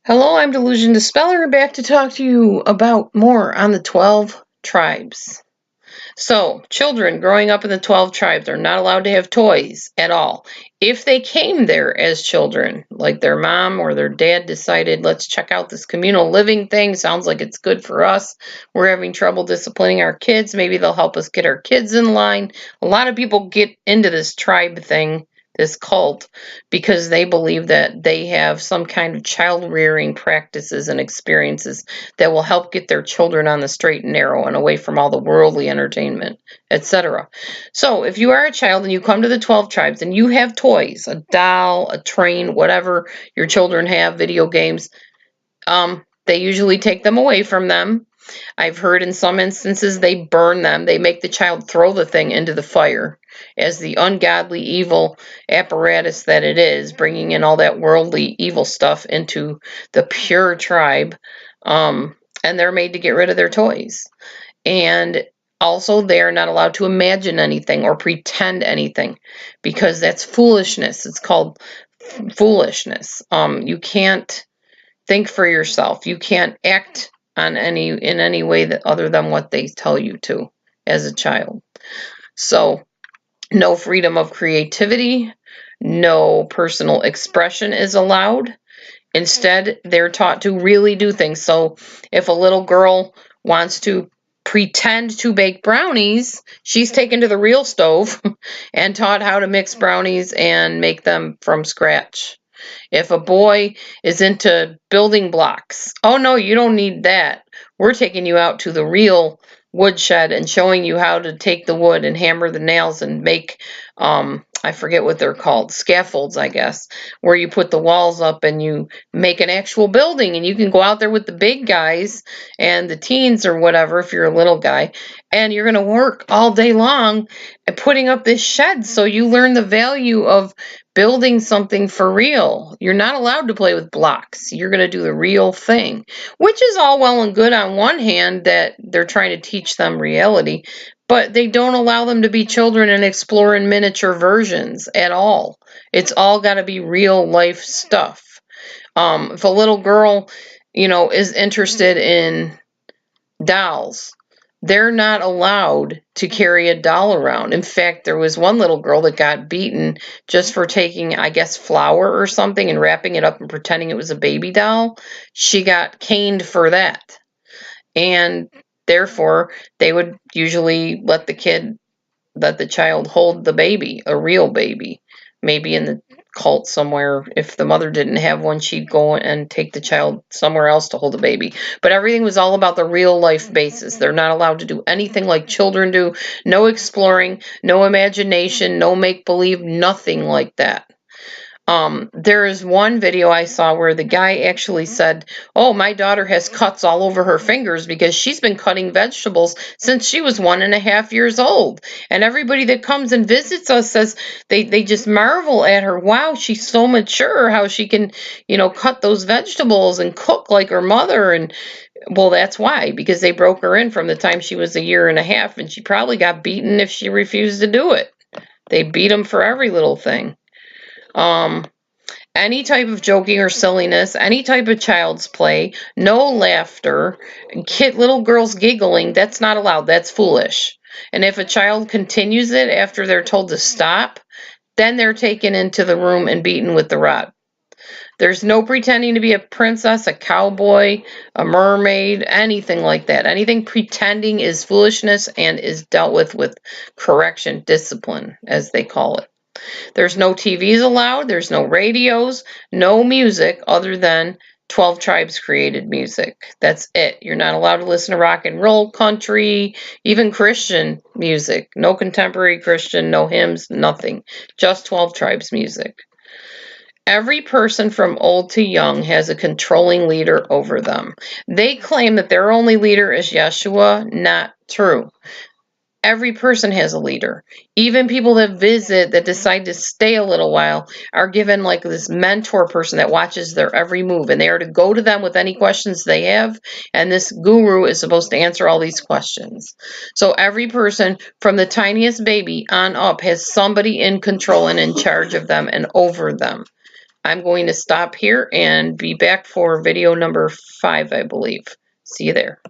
Hello, I'm DelusionDispeller, back to talk to you about more on the 12 tribes. So, children growing up in the 12 tribes are not allowed to have toys at all. If they came there as children, like their mom or their dad decided, let's check out this communal living thing, sounds like it's good for us. We're having trouble disciplining our kids. Maybe they'll help us get our kids in line. A lot of people get into this tribe thing, this cult, because they believe that they have some kind of child rearing practices and experiences that will help get their children on the straight and narrow and away from all the worldly entertainment, etc. So if you are a child and you come to the 12 tribes and you have toys, a doll, a train, whatever your children have, video games, they usually take them away from them. I've heard in some instances they burn them. They make the child throw the thing into the fire as the ungodly, evil apparatus that it is, bringing in all that worldly, evil stuff into the pure tribe. And they're made to get rid of their toys. And also, they are not allowed to imagine anything or pretend anything because that's foolishness. It's called foolishness. You can't think for yourself. You can't act in any way that other than what they tell you to as a child. So no freedom of creativity, no personal expression is allowed. Instead, they're taught to really do things. So if a little girl wants to pretend to bake brownies, she's taken to the real stove and taught how to mix brownies and make them from scratch. If a boy is into building blocks, oh no, you don't need that. We're taking you out to the real woodshed and showing you how to take the wood and hammer the nails and make, I forget what they're called, scaffolds, I guess, where you put the walls up and you make an actual building, and you can go out there with the big guys and the teens or whatever if you're a little guy, and you're going to work all day long at putting up this shed so you learn the value of building something for real. You're not allowed to play with blocks. You're going to do the real thing, which is all well and good on one hand that they're trying to teach them reality, but they don't allow them to be children and explore in miniature versions at all. It's all got to be real life stuff. If a little girl, is interested in dolls, they're not allowed to carry a doll around. In fact, there was one little girl that got beaten just for taking, I guess, flour or something and wrapping it up and pretending it was a baby doll. She got caned for that. And therefore, they would usually let the child hold the baby, a real baby. Maybe in the cult somewhere, if the mother didn't have one, she'd go and take the child somewhere else to hold the baby. But everything was all about the real life basis. They're not allowed to do anything like children do. No exploring, no imagination, no make-believe, nothing like that. There is one video I saw where the guy actually said, oh, my daughter has cuts all over her fingers because she's been cutting vegetables since she was 1.5 years old. And everybody that comes and visits us says they just marvel at her. Wow, she's so mature, how she can, cut those vegetables and cook like her mother. And well, that's why, because they broke her in from the time she was 1.5 years, and she probably got beaten if she refused to do it. They beat them for every little thing. Any type of joking or silliness, any type of child's play, no laughter, little girls giggling, that's not allowed. That's foolish. And if a child continues it after they're told to stop, then they're taken into the room and beaten with the rod. There's no pretending to be a princess, a cowboy, a mermaid, anything like that. Anything pretending is foolishness and is dealt with correction, discipline, as they call it. There's no TVs allowed. There's no radios, no music other than 12 tribes created music. That's it. You're not allowed to listen to rock and roll, country, even Christian music. No contemporary Christian, no hymns, nothing. Just 12 tribes music. Every person from old to young has a controlling leader over them. They claim that their only leader is Yeshua. Not true. Every person has a leader. Even people that visit, that decide to stay a little while, are given like this mentor person that watches their every move, and they are to go to them with any questions they have, and this guru is supposed to answer all these questions. So every person from the tiniest baby on up has somebody in control and in charge of them and over them. I'm going to stop here and be back for video number 5, I believe. See you there.